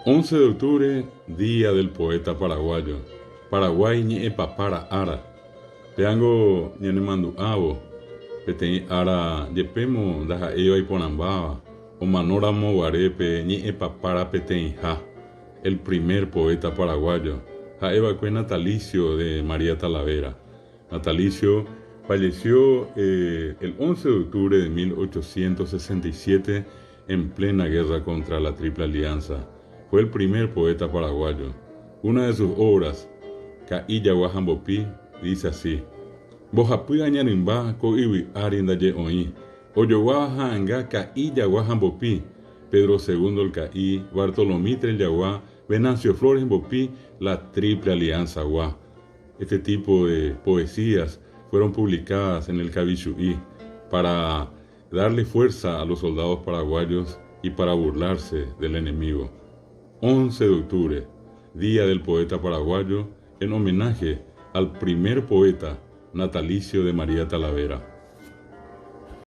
11 de octubre, Día del Poeta Paraguayo. Paraguay ñe papara ara. Peango ñane mandu avo. Petei ara yepemo daja eva y ponambaba. O manóramo guarepe ñe papara petei ja. El primer poeta paraguayo. Jaeva fue natalicio de María Talavera. Natalicio falleció el 11 de octubre de 1867 en plena guerra contra la Triple Alianza. Fue el primer poeta paraguayo. Una de sus obras, Cailla Guajambopi, dice así: Bojapuy añarimba ko iwi arindaye oí. Oyoguaja anga Cailla Guajambopi. Pedro II el Caí, Bartolomé el Yaguá, Venancio Flores en Bopí, la Triple Alianza Guá. Este tipo de poesías fueron publicadas en el Cabichuí para darle fuerza a los soldados paraguayos y para burlarse del enemigo. 11 de octubre, Día del Poeta Paraguayo, en homenaje al primer poeta natalicio de María Talavera.